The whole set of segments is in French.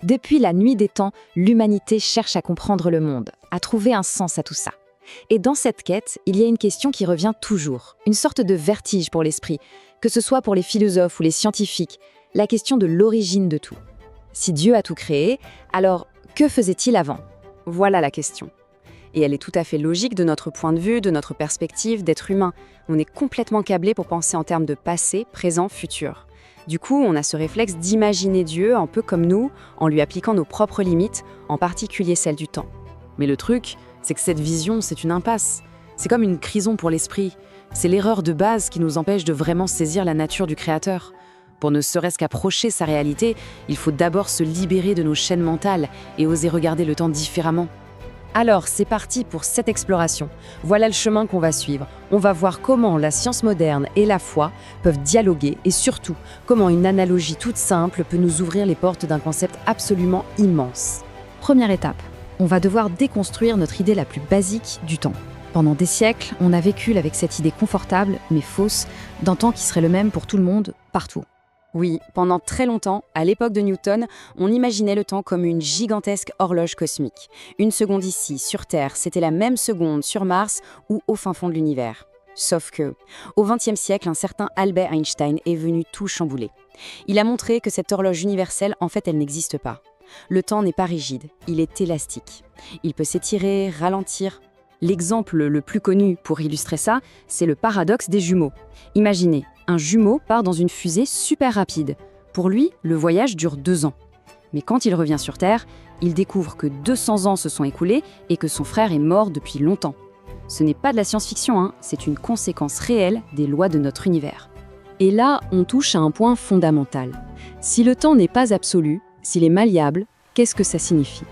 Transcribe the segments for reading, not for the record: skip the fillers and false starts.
Depuis la nuit des temps, l'humanité cherche à comprendre le monde, à trouver un sens à tout ça. Et dans cette quête, il y a une question qui revient toujours, une sorte de vertige pour l'esprit, que ce soit pour les philosophes ou les scientifiques, la question de l'origine de tout. Si Dieu a tout créé, alors que faisait-il avant? Voilà la question. Et elle est tout à fait logique de notre point de vue, de notre perspective d'être humain. On est complètement câblé pour penser en termes de passé, présent, futur. Du coup, on a ce réflexe d'imaginer Dieu un peu comme nous, en lui appliquant nos propres limites, en particulier celles du temps. Mais le truc, c'est que cette vision, c'est une impasse. C'est comme une prison pour l'esprit. C'est l'erreur de base qui nous empêche de vraiment saisir la nature du Créateur. Pour ne serait-ce qu'approcher sa réalité, il faut d'abord se libérer de nos chaînes mentales et oser regarder le temps différemment. Alors, c'est parti pour cette exploration. Voilà le chemin qu'on va suivre. On va voir comment la science moderne et la foi peuvent dialoguer et surtout, comment une analogie toute simple peut nous ouvrir les portes d'un concept absolument immense. Première étape, on va devoir déconstruire notre idée la plus basique du temps. Pendant des siècles, on a vécu avec cette idée confortable, mais fausse, d'un temps qui serait le même pour tout le monde, partout. Oui, pendant très longtemps, à l'époque de Newton, on imaginait le temps comme une gigantesque horloge cosmique. Une seconde ici, sur Terre, c'était la même seconde sur Mars ou au fin fond de l'univers. Sauf que, au XXe siècle, un certain Albert Einstein est venu tout chambouler. Il a montré que cette horloge universelle, en fait, elle n'existe pas. Le temps n'est pas rigide, il est élastique. Il peut s'étirer, ralentir. L'exemple le plus connu pour illustrer ça, c'est le paradoxe des jumeaux. Imaginez, un jumeau part dans une fusée super rapide. Pour lui, le voyage dure 2 ans. Mais quand il revient sur Terre, il découvre que 200 ans se sont écoulés et que son frère est mort depuis longtemps. Ce n'est pas de la science-fiction, c'est une conséquence réelle des lois de notre univers. Et là, on touche à un point fondamental. Si le temps n'est pas absolu, s'il est malléable, qu'est-ce que ça signifie?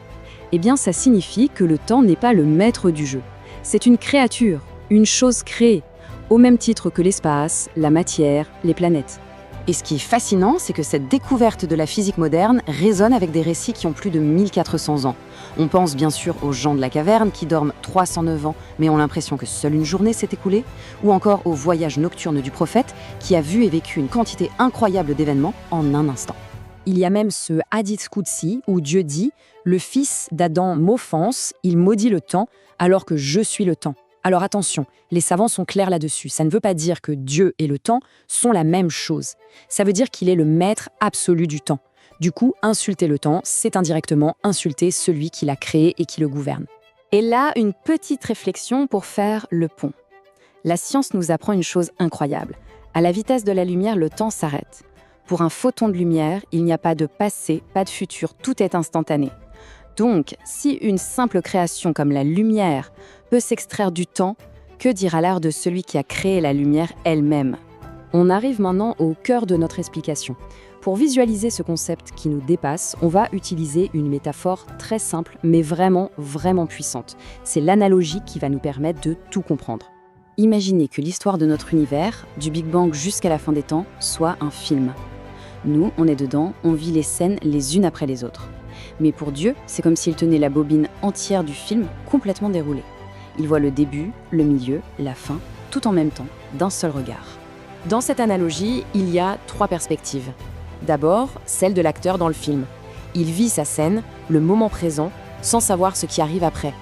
Eh bien, ça signifie que le temps n'est pas le maître du jeu. C'est une créature, une chose créée, au même titre que l'espace, la matière, les planètes. Et ce qui est fascinant, c'est que cette découverte de la physique moderne résonne avec des récits qui ont plus de 1400 ans. On pense bien sûr aux gens de la caverne qui dorment 309 ans mais ont l'impression que seule une journée s'est écoulée, ou encore au voyage nocturne du prophète qui a vu et vécu une quantité incroyable d'événements en un instant. Il y a même ce hadith Qudsi où Dieu dit « Le fils d'Adam m'offense, il maudit le temps, alors que je suis le temps ». Alors attention, les savants sont clairs là-dessus. Ça ne veut pas dire que Dieu et le temps sont la même chose. Ça veut dire qu'il est le maître absolu du temps. Du coup, insulter le temps, c'est indirectement insulter celui qui l'a créé et qui le gouverne. Et là, une petite réflexion pour faire le pont. La science nous apprend une chose incroyable. À la vitesse de la lumière, le temps s'arrête. Pour un photon de lumière, il n'y a pas de passé, pas de futur, tout est instantané. Donc, si une simple création comme la lumière peut s'extraire du temps, que dire alors de celui qui a créé la lumière elle-même? On arrive maintenant au cœur de notre explication. Pour visualiser ce concept qui nous dépasse, on va utiliser une métaphore très simple, mais vraiment, vraiment puissante. C'est l'analogie qui va nous permettre de tout comprendre. Imaginez que l'histoire de notre univers, du Big Bang jusqu'à la fin des temps, soit un film. Nous, on est dedans, on vit les scènes les unes après les autres. Mais pour Dieu, c'est comme s'il tenait la bobine entière du film complètement déroulée. Il voit le début, le milieu, la fin, tout en même temps, d'un seul regard. Dans cette analogie, il y a 3 perspectives. D'abord, celle de l'acteur dans le film. Il vit sa scène, le moment présent, sans savoir ce qui arrive après.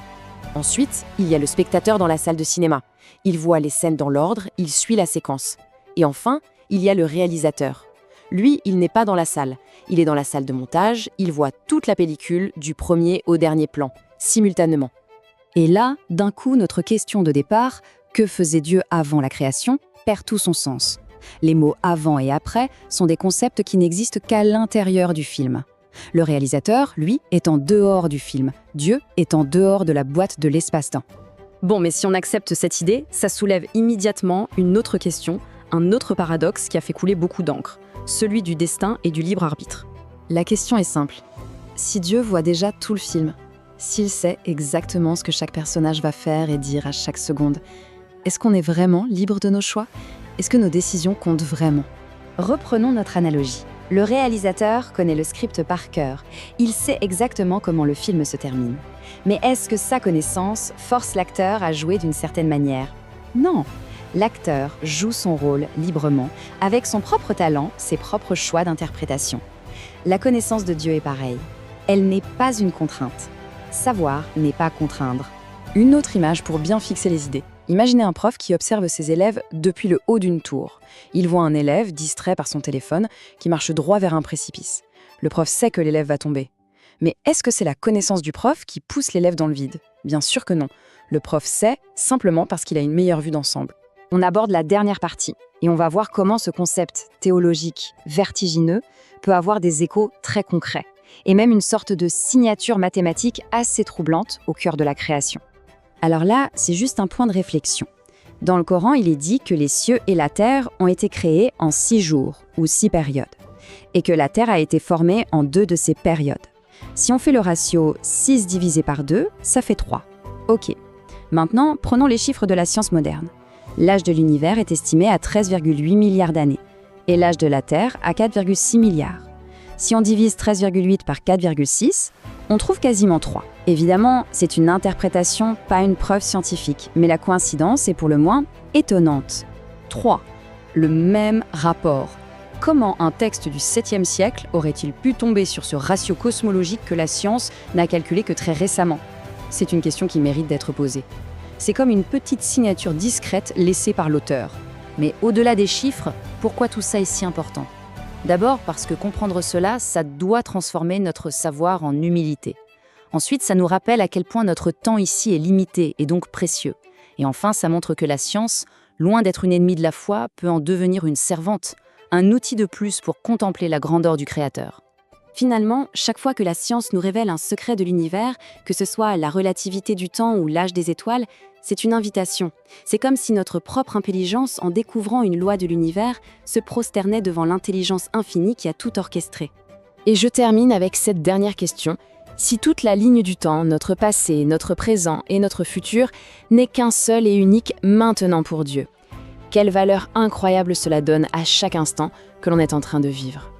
Ensuite, il y a le spectateur dans la salle de cinéma. Il voit les scènes dans l'ordre, il suit la séquence. Et enfin, il y a le réalisateur. Lui, il n'est pas dans la salle. Il est dans la salle de montage, il voit toute la pellicule, du premier au dernier plan, simultanément. Et là, d'un coup, notre question de départ, que faisait Dieu avant la création, perd tout son sens. Les mots avant et après sont des concepts qui n'existent qu'à l'intérieur du film. Le réalisateur, lui, est en dehors du film. Dieu est en dehors de la boîte de l'espace-temps. Bon, mais si on accepte cette idée, ça soulève immédiatement une autre question, un autre paradoxe qui a fait couler beaucoup d'encre, celui du destin et du libre arbitre. La question est simple. Si Dieu voit déjà tout le film, s'il sait exactement ce que chaque personnage va faire et dire à chaque seconde, est-ce qu'on est vraiment libre de nos choix? Est-ce que nos décisions comptent vraiment? Reprenons notre analogie. Le réalisateur connaît le script par cœur. Il sait exactement comment le film se termine. Mais est-ce que sa connaissance force l'acteur à jouer d'une certaine manière? Non. L'acteur joue son rôle librement, avec son propre talent, ses propres choix d'interprétation. La connaissance de Dieu est pareille. Elle n'est pas une contrainte. Savoir n'est pas contraindre. Une autre image pour bien fixer les idées. Imaginez un prof qui observe ses élèves depuis le haut d'une tour. Il voit un élève, distrait par son téléphone, qui marche droit vers un précipice. Le prof sait que l'élève va tomber. Mais est-ce que c'est la connaissance du prof qui pousse l'élève dans le vide? Bien sûr que non. Le prof sait simplement parce qu'il a une meilleure vue d'ensemble. On aborde la dernière partie et on va voir comment ce concept théologique vertigineux peut avoir des échos très concrets et même une sorte de signature mathématique assez troublante au cœur de la création. Alors là, c'est juste un point de réflexion. Dans le Coran, il est dit que les cieux et la terre ont été créés en 6 jours ou 6 périodes et que la terre a été formée en 2 de ces périodes. Si on fait le ratio 6 divisé par 2, ça fait 3. Ok. Maintenant, prenons les chiffres de la science moderne. L'âge de l'univers est estimé à 13,8 milliards d'années et l'âge de la Terre à 4,6 milliards. Si on divise 13,8 par 4,6, on trouve quasiment 3. Évidemment, c'est une interprétation, pas une preuve scientifique, mais la coïncidence est pour le moins étonnante. 3. Le même rapport. Comment un texte du 7e siècle aurait-il pu tomber sur ce ratio cosmologique que la science n'a calculé que très récemment? C'est une question qui mérite d'être posée. C'est comme une petite signature discrète laissée par l'auteur. Mais au-delà des chiffres, pourquoi tout ça est si important? D'abord parce que comprendre cela, ça doit transformer notre savoir en humilité. Ensuite, ça nous rappelle à quel point notre temps ici est limité et donc précieux. Et enfin, ça montre que la science, loin d'être une ennemie de la foi, peut en devenir une servante, un outil de plus pour contempler la grandeur du Créateur. Finalement, chaque fois que la science nous révèle un secret de l'univers, que ce soit la relativité du temps ou l'âge des étoiles, c'est une invitation. C'est comme si notre propre intelligence, en découvrant une loi de l'univers, se prosternait devant l'intelligence infinie qui a tout orchestré. Et je termine avec cette dernière question. Si toute la ligne du temps, notre passé, notre présent et notre futur, n'est qu'un seul et unique maintenant pour Dieu, quelle valeur incroyable cela donne à chaque instant que l'on est en train de vivre.